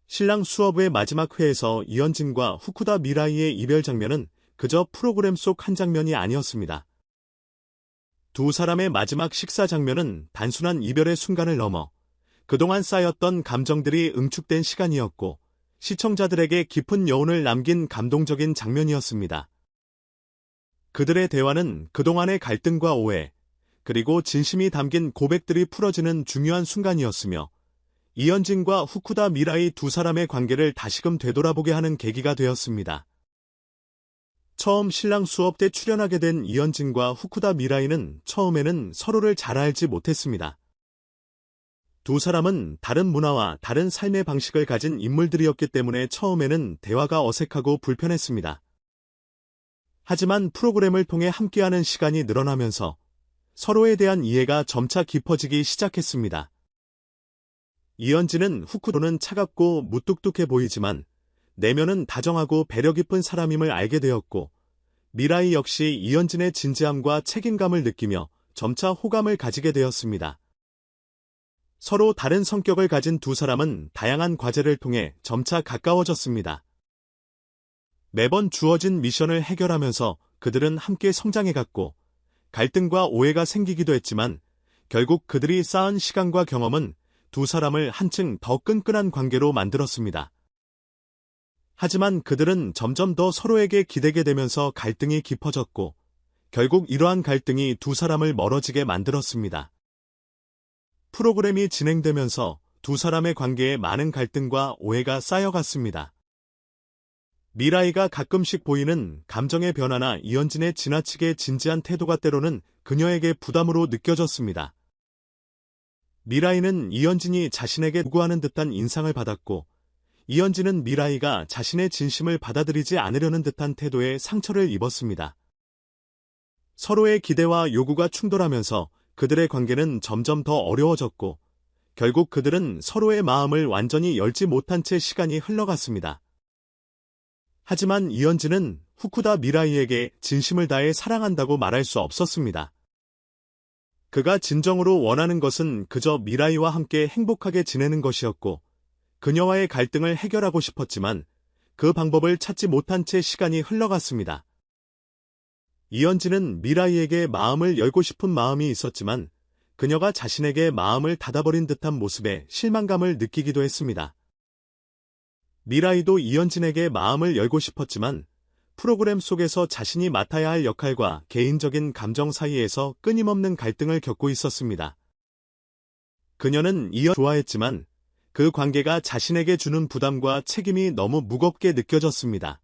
신랑 수업의 마지막 회에서 이현진과 후쿠다 미라이의 이별 장면은 그저 프로그램 속 한 장면이 아니었습니다. 두 사람의 마지막 식사 장면은 단순한 이별의 순간을 넘어 그동안 쌓였던 감정들이 응축된 시간이었고 시청자들에게 깊은 여운을 남긴 감동적인 장면이었습니다. 그들의 대화는 그동안의 갈등과 오해, 그리고 진심이 담긴 고백들이 풀어지는 중요한 순간이었으며 이현진과 후쿠다 미라이 두 사람의 관계를 다시금 되돌아보게 하는 계기가 되었습니다. 처음 신랑 수업 때 출연하게 된 이현진과 후쿠다 미라이는 처음에는 서로를 잘 알지 못했습니다. 두 사람은 다른 문화와 다른 삶의 방식을 가진 인물들이었기 때문에 처음에는 대화가 어색하고 불편했습니다. 하지만 프로그램을 통해 함께하는 시간이 늘어나면서 서로에 대한 이해가 점차 깊어지기 시작했습니다. 이현진은 후쿠도는 차갑고 무뚝뚝해 보이지만 내면은 다정하고 배려 깊은 사람임을 알게 되었고 미라이 역시 이현진의 진지함과 책임감을 느끼며 점차 호감을 가지게 되었습니다. 서로 다른 성격을 가진 두 사람은 다양한 과제를 통해 점차 가까워졌습니다. 매번 주어진 미션을 해결하면서 그들은 함께 성장해갔고 갈등과 오해가 생기기도 했지만 결국 그들이 쌓은 시간과 경험은 두 사람을 한층 더 끈끈한 관계로 만들었습니다. 하지만 그들은 점점 더 서로에게 기대게 되면서 갈등이 깊어졌고 결국 이러한 갈등이 두 사람을 멀어지게 만들었습니다. 프로그램이 진행되면서 두 사람의 관계에 많은 갈등과 오해가 쌓여갔습니다. 미라이가 가끔씩 보이는 감정의 변화나 이현진의 지나치게 진지한 태도가 때로는 그녀에게 부담으로 느껴졌습니다. 미라이는 이현진이 자신에게 요구하는 듯한 인상을 받았고 이현진은 미라이가 자신의 진심을 받아들이지 않으려는 듯한 태도에 상처를 입었습니다. 서로의 기대와 요구가 충돌하면서 그들의 관계는 점점 더 어려워졌고 결국 그들은 서로의 마음을 완전히 열지 못한 채 시간이 흘러갔습니다. 하지만 이현진은 후쿠다 미라이에게 진심을 다해 사랑한다고 말할 수 없었습니다. 그가 진정으로 원하는 것은 그저 미라이와 함께 행복하게 지내는 것이었고 그녀와의 갈등을 해결하고 싶었지만 그 방법을 찾지 못한 채 시간이 흘러갔습니다. 이현진은 미라이에게 마음을 열고 싶은 마음이 있었지만 그녀가 자신에게 마음을 닫아버린 듯한 모습에 실망감을 느끼기도 했습니다. 미라이도 이현진에게 마음을 열고 싶었지만 프로그램 속에서 자신이 맡아야 할 역할과 개인적인 감정 사이에서 끊임없는 갈등을 겪고 있었습니다. 그녀는 이현진을 좋아했지만 그 관계가 자신에게 주는 부담과 책임이 너무 무겁게 느껴졌습니다.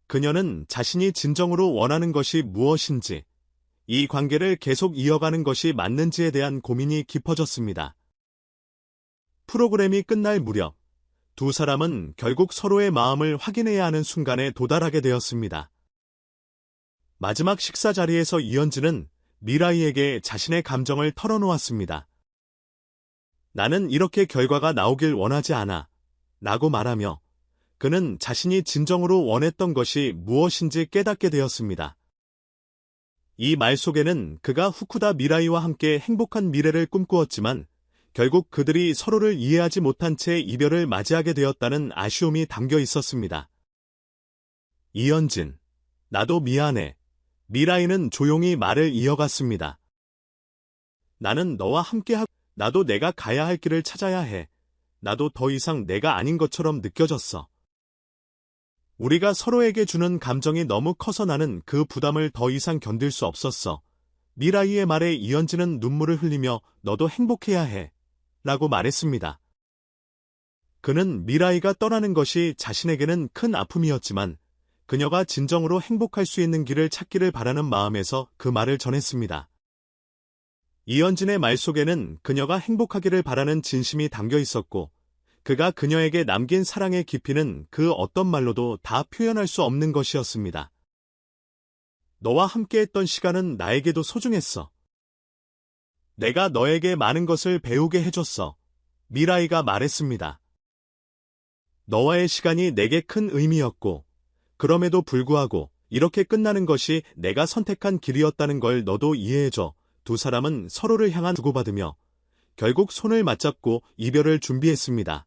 그녀는 자신이 진정으로 원하는 것이 무엇인지, 이 관계를 계속 이어가는 것이 맞는지에 대한 고민이 깊어졌습니다. 프로그램이 끝날 무렵, 두 사람은 결국 서로의 마음을 확인해야 하는 순간에 도달하게 되었습니다. 마지막 식사 자리에서 이현진은 미라이에게 자신의 감정을 털어놓았습니다. 나는 이렇게 결과가 나오길 원하지 않아 라고 말하며 그는 자신이 진정으로 원했던 것이 무엇인지 깨닫게 되었습니다. 이 말 속에는 그가 후쿠다 미라이와 함께 행복한 미래를 꿈꾸었지만 결국 그들이 서로를 이해하지 못한 채 이별을 맞이하게 되었다는 아쉬움이 담겨 있었습니다. 이현진, 나도 미안해. 미라이는 조용히 말을 이어갔습니다. 나는 너와 함께하고 나도 내가 가야 할 길을 찾아야 해. 나도 더 이상 내가 아닌 것처럼 느껴졌어. 우리가 서로에게 주는 감정이 너무 커서 나는 그 부담을 더 이상 견딜 수 없었어. 미라이의 말에 이현진은 눈물을 흘리며 너도 행복해야 해. 라고 말했습니다. 그는 미라이가 떠나는 것이 자신에게는 큰 아픔이었지만 그녀가 진정으로 행복할 수 있는 길을 찾기를 바라는 마음에서 그 말을 전했습니다. 이현진의 말 속에는 그녀가 행복하기를 바라는 진심이 담겨 있었고 그가 그녀에게 남긴 사랑의 깊이는 그 어떤 말로도 다 표현할 수 없는 것이었습니다. 너와 함께했던 시간은 나에게도 소중했어. 내가 너에게 많은 것을 배우게 해줬어. 미라이가 말했습니다. 너와의 시간이 내게 큰 의미였고 그럼에도 불구하고 이렇게 끝나는 것이 내가 선택한 길이었다는 걸 너도 이해해줘. 두 사람은 서로를 향한 주고받으며 결국 손을 맞잡고 이별을 준비했습니다.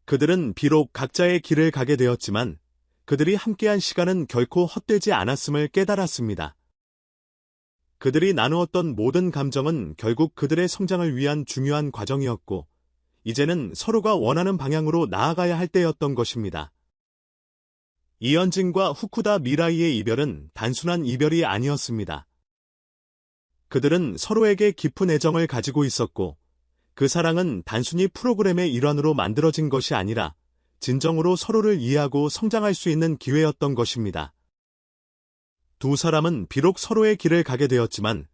그들은 비록 각자의 길을 가게 되었지만 그들이 함께한 시간은 결코 헛되지 않았음을 깨달았습니다. 그들이 나누었던 모든 감정은 결국 그들의 성장을 위한 중요한 과정이었고, 이제는 서로가 원하는 방향으로 나아가야 할 때였던 것입니다. 이현진과 후쿠다 미라이의 이별은 단순한 이별이 아니었습니다. 그들은 서로에게 깊은 애정을 가지고 있었고, 그 사랑은 단순히 프로그램의 일환으로 만들어진 것이 아니라 진정으로 서로를 이해하고 성장할 수 있는 기회였던 것입니다. 두 사람은 비록 서로의 길을 가게 되었지만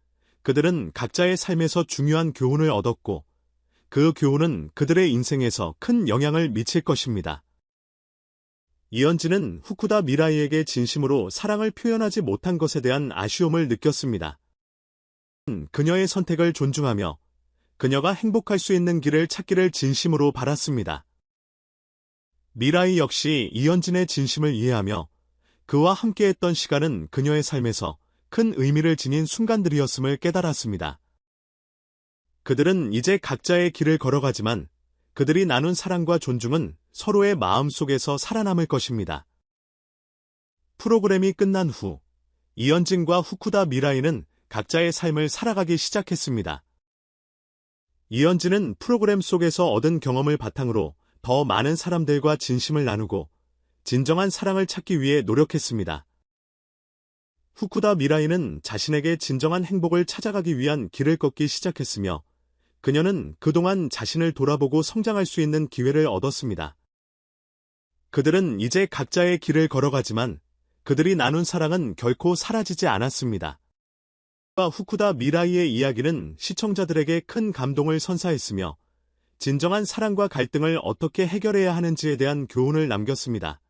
그들은 각자의 삶에서 중요한 교훈을 얻었고, 그 교훈은 그들의 인생에서 큰 영향을 미칠 것입니다. 이현진은 후쿠다 미라이에게 진심으로 사랑을 표현하지 못한 것에 대한 아쉬움을 느꼈습니다. 그녀의 선택을 존중하며 그녀가 행복할 수 있는 길을 찾기를 진심으로 바랐습니다. 미라이 역시 이현진의 진심을 이해하며 그와 함께했던 시간은 그녀의 삶에서 큰 의미를 지닌 순간들이었음을 깨달았습니다. 그들은 이제 각자의 길을 걸어가지만 그들이 나눈 사랑과 존중은 서로의 마음속에서 살아남을 것입니다. 프로그램이 끝난 후 이현진과 후쿠다 미라이는 각자의 삶을 살아가기 시작했습니다. 이현진은 프로그램 속에서 얻은 경험을 바탕으로 더 많은 사람들과 진심을 나누고 진정한 사랑을 찾기 위해 노력했습니다. 후쿠다 미라이는 자신에게 진정한 행복을 찾아가기 위한 길을 걷기 시작했으며 그녀는 그동안 자신을 돌아보고 성장할 수 있는 기회를 얻었습니다. 그들은 이제 각자의 길을 걸어가지만 그들이 나눈 사랑은 결코 사라지지 않았습니다. 후쿠다 미라이의 이야기는 시청자들에게 큰 감동을 선사했으며 진정한 사랑과 갈등을 어떻게 해결해야 하는지에 대한 교훈을 남겼습니다.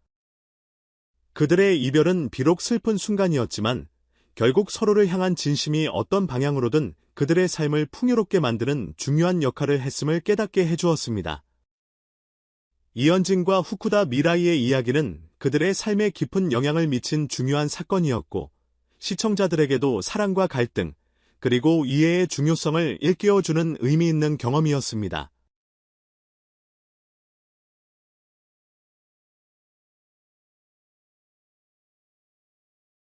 그들의 이별은 비록 슬픈 순간이었지만 결국 서로를 향한 진심이 어떤 방향으로든 그들의 삶을 풍요롭게 만드는 중요한 역할을 했음을 깨닫게 해주었습니다. 이현진과 후쿠다 미라이의 이야기는 그들의 삶에 깊은 영향을 미친 중요한 사건이었고, 시청자들에게도 사랑과 갈등, 그리고 이해의 중요성을 일깨워주는 의미 있는 경험이었습니다.